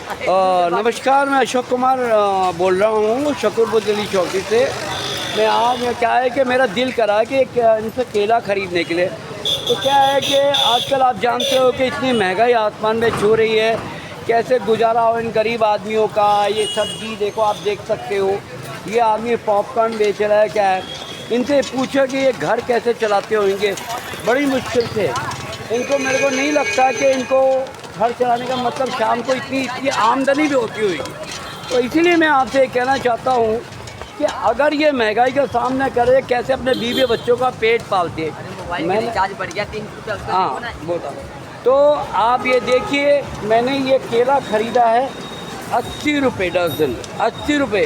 नमस्कार, मैं अशोक कुमार बोल रहा हूँ शकरपुर चौकी से। मैं आज क्या है कि मेरा दिल करा कि इनसे केला ख़रीदने के लिए। तो क्या है कि आजकल आप जानते हो कि इतनी महंगाई आसमान में छू रही है, कैसे गुजारा हो इन गरीब आदमियों का। ये सब्ज़ी देखो, आप देख सकते हो, ये आदमी पॉपकॉर्न बेच रहा है। क्या है, इनसे पूछो कि ये घर कैसे चलाते होंगे बड़ी मुश्किल से। इनको, मेरे को नहीं लगता कि इनको घर चलाने का मतलब शाम को इतनी आमदनी भी होती होगी। तो इसीलिए मैं आपसे कहना चाहता हूँ कि अगर ये महंगाई का सामना करे, कैसे अपने बीवी बच्चों का पेट पालते। मैं रिचार्ज बढ़ गया 3 रुपये। हाँ बोला। तो आप ये देखिए, मैंने ये केला ख़रीदा है 80 रुपये दर्जन, 80 रुपये।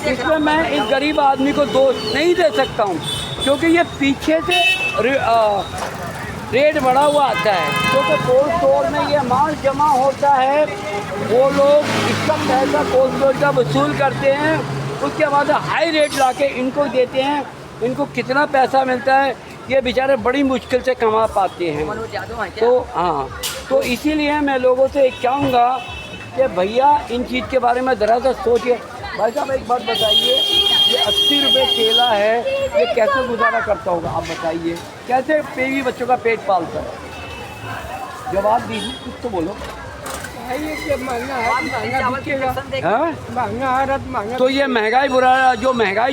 इसमें मैं इस गरीब आदमी को दोष नहीं दे सकता हूँ, क्योंकि ये पीछे से रेट बढ़ा हुआ आता है, क्योंकि कोल्ड स्टोर में ये माल जमा होता है। वो लोग इसका पैसा कोल्ड स्टोर का वसूल करते हैं, उसके बाद हाई रेट लाके इनको देते हैं। इनको कितना पैसा मिलता है, ये बेचारे बड़ी मुश्किल से कमा पाते हैं। तो हाँ, तो इसीलिए मैं लोगों से कहूँगा कि भैया इन चीज़ के बारे में ज़रा सा सोचिए। भाई साहब एक बात बताइए, ये 80 रुपये केला है, ये कैसे गुजारा करता होगा आप बताइए। कैसे बीवी बच्चों का पेट पालता है? जवाब दीजिए, कुछ तो बोलो। तो ये महंगाई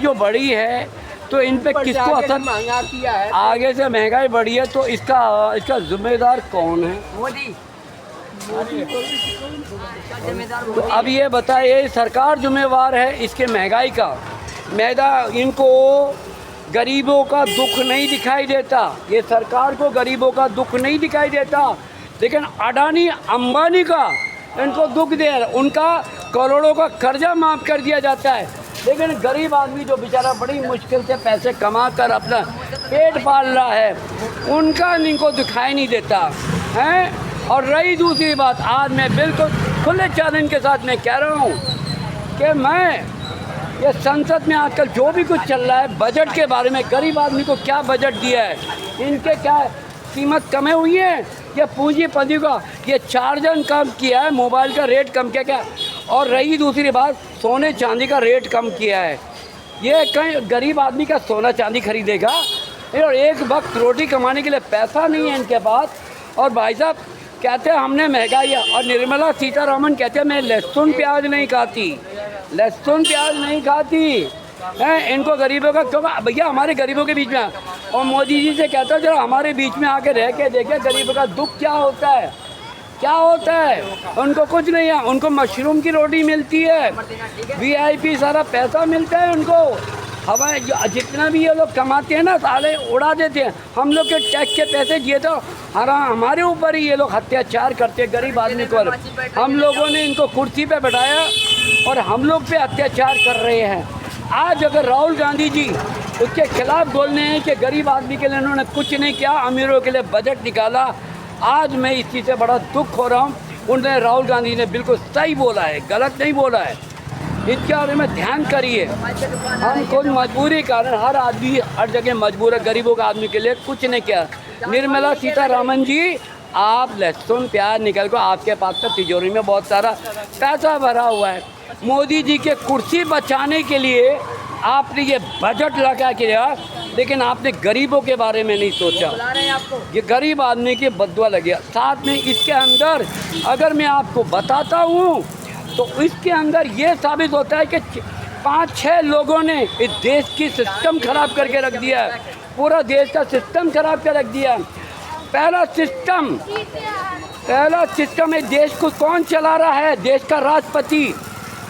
जो बढ़ी है, तो इन पे किसको असर महंगा किया है? आगे से महंगाई बढ़ी है तो इसका जिम्मेदार कौन है? मोदी। तो अब ये बताइए, सरकार जिम्मेवार है इसके महंगाई का। इनको गरीबों का दुख नहीं दिखाई देता, ये सरकार को गरीबों का दुख नहीं दिखाई देता, लेकिन अडानी अंबानी का इनको दुख दे। उनका करोड़ों का कर्जा माफ़ कर दिया जाता है, लेकिन गरीब आदमी जो बेचारा बड़ी मुश्किल से पैसे कमा कर अपना पेट पाल रहा है, उनका इनको दिखाई नहीं देता है। और रही दूसरी बात, आज मैं बिल्कुल खुले चैलेंज के साथ मैं कह रहा हूँ कि मैं ये संसद में आजकल जो भी कुछ चल रहा है, बजट के बारे में, गरीब आदमी को क्या बजट दिया है, इनके क्या कीमत कमे हुई है, या पूंजीपति का ये चार्जन कम किया है, मोबाइल का रेट कम किया क्या। और रही दूसरी बात, सोने चांदी का रेट कम किया है। ये कहीं गरीब आदमी का सोना चांदी खरीदेगा? और एक वक्त रोटी कमाने के लिए पैसा नहीं है इनके पास। और भाई साहब कहते हैं हमने महंगाई, और निर्मला सीतारमण कहते हैं मैं लहसुन प्याज नहीं खाती, लहसुन प्याज नहीं खाती है। इनको गरीबों का क्यों? भैया हमारे गरीबों के बीच में, और मोदी जी से कहता है जरा हमारे बीच में आके रह के देखे गरीबों का दुख क्या होता है, क्या होता है। उनको कुछ नहीं है, उनको मशरूम की रोटी मिलती है, VIP सारा पैसा मिलता है उनको। हवाएं जितना भी ये लोग कमाते हैं ना, साले उड़ा देते हैं। हम लोग के टैक्स के पैसे दिए तो हमारे ऊपर ही ये लोग अत्याचार करते हैं गरीब आदमी को। हम लोगों ने इनको कुर्सी पे बैठाया और हम लोग पे अत्याचार कर रहे हैं। आज अगर राहुल गांधी जी उसके खिलाफ बोलने हैं कि गरीब आदमी के लिए उन्होंने कुछ नहीं किया, अमीरों के लिए बजट निकाला, आज मैं इस चीज़ से बड़ा दुख हो रहा हूँ। उन्होंने, राहुल गांधी ने बिल्कुल सही बोला है, गलत नहीं बोला है। इसके बारे में ध्यान करिए। हम कोई मजबूरी कारण, हर आदमी हर जगह मजबूर है, गरीबों का आदमी के लिए कुछ नहीं किया। निर्मला सीतारमण जी, आप लहसुन प्याज निकल को, आपके पास तो तिजोरी में बहुत सारा पैसा भरा हुआ है। मोदी जी के कुर्सी बचाने के लिए आपने ये बजट लगा के दिया, लेकिन आपने गरीबों के बारे में नहीं सोचा। ये गरीब आदमी की बदुआ लग गया। साथ में इसके अंदर अगर मैं आपको बताता हूँ तो इसके अंदर ये साबित होता है कि 5-6 लोगों ने इस देश की सिस्टम खराब करके रख दिया है, पूरा देश का सिस्टम खराब कर रख दिया है। पहला सिस्टम इस देश को कौन चला रहा है? देश का राष्ट्रपति,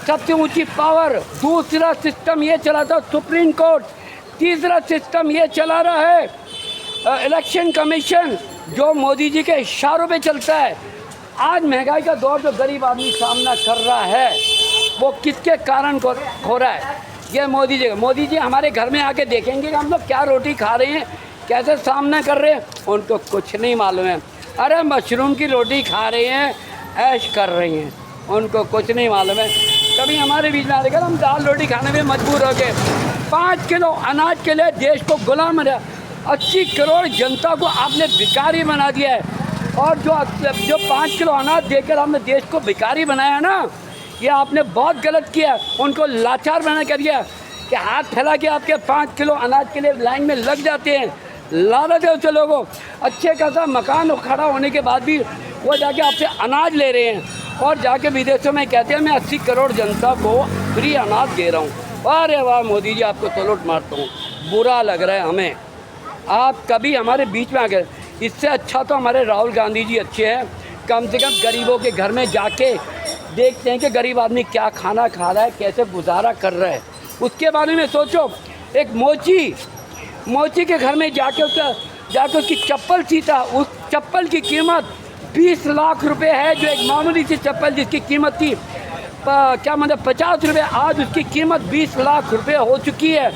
सबसे ऊंची पावर। दूसरा सिस्टम ये चलाता सुप्रीम कोर्ट। तीसरा सिस्टम ये चला रहा है इलेक्शन कमीशन, जो मोदी जी के इशारों पे चलता है। आज महंगाई का दौर जो गरीब आदमी सामना कर रहा है, वो किसके कारण हो रहा है? ये मोदी जी हमारे घर में आके देखेंगे कि हम लोग क्या रोटी खा रहे हैं, कैसे सामना कर रहे हैं, उनको कुछ नहीं मालूम है। अरे मशरूम की रोटी खा रहे हैं, ऐश कर रही हैं, उनको कुछ नहीं मालूम है। कभी हमारे बीच में आकर हम दाल रोटी खाने में मजबूर हो गए। 5 किलो अनाज के लिए देश को गुलाम 80 करोड़ जनता को आपने भिखारी बना दिया है। और जो 5 किलो अनाज देकर हमने देश को भिखारी बनाया ना, ये आपने बहुत गलत किया। उनको लाचार बना कर दिया कि हाथ फैला के आपके 5 किलो अनाज के लिए लाइन में लग जाते हैं। लालच है उस लोगों को, अच्छे खासा मकान खड़ा होने के बाद भी वो जाके आपसे अनाज ले रहे हैं और जाके विदेशों में कहते हैं मैं 80 करोड़ जनता को फ्री अनाज दे रहा हूँ। अरे वाह मोदी जी, आपको सलूट मारता हूँ, बुरा लग रहा है हमें। आप कभी हमारे बीच में आ गए, इससे अच्छा तो हमारे राहुल गांधी जी अच्छे हैं। कम से कम गरीबों के घर में जाके देखते हैं कि गरीब आदमी क्या खाना खा रहा है, कैसे गुजारा कर रहा है, उसके बारे में सोचो। एक मोची के घर में जाके उसकी चप्पल सीता, उस चप्पल की कीमत 20 लाख रुपए है। जो एक मामूली सी चप्पल जिसकी कीमत थी क्या मतलब 50 रुपये, आज उसकी कीमत 20 लाख रुपए हो चुकी है।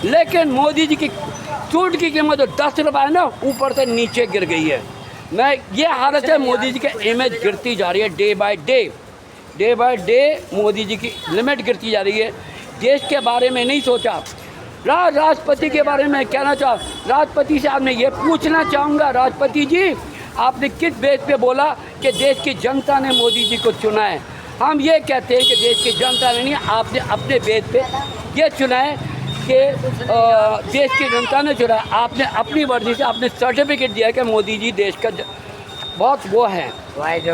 लेकिन मोदी जी की सूट की कीमत जो 10 रुपये है ना, ऊपर से नीचे गिर गई है। ये हालत है, मोदी जी की इमेज गिरती जा रही है day by day Modi ji की लिमिट गिरती जा रही है। देश के बारे में नहीं सोचा। राष्ट्रपति के बारे में कहना राष्ट्रपति से आपने ये पूछना चाहूँगा, राष्ट्रपति जी आपने किस बेस पे बोला कि देश की जनता ने मोदी जी को चुना है? हम ये कहते हैं कि देश की जनता ने नहीं, आपने अपने बेस पे ये चुना है कि देश की जनता ने चुना। आपने अपनी मर्जी से आपने सर्टिफिकेट दिया कि मोदी जी देश का बहुत वो है,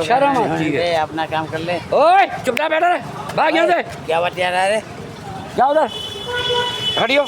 शर्म आती है। अपना काम कर ले। ओए चुपचाप बैठा रहे, भाग यहाँ से। क्या बतिया रहा है? जाओ उधर, खड़ी हो।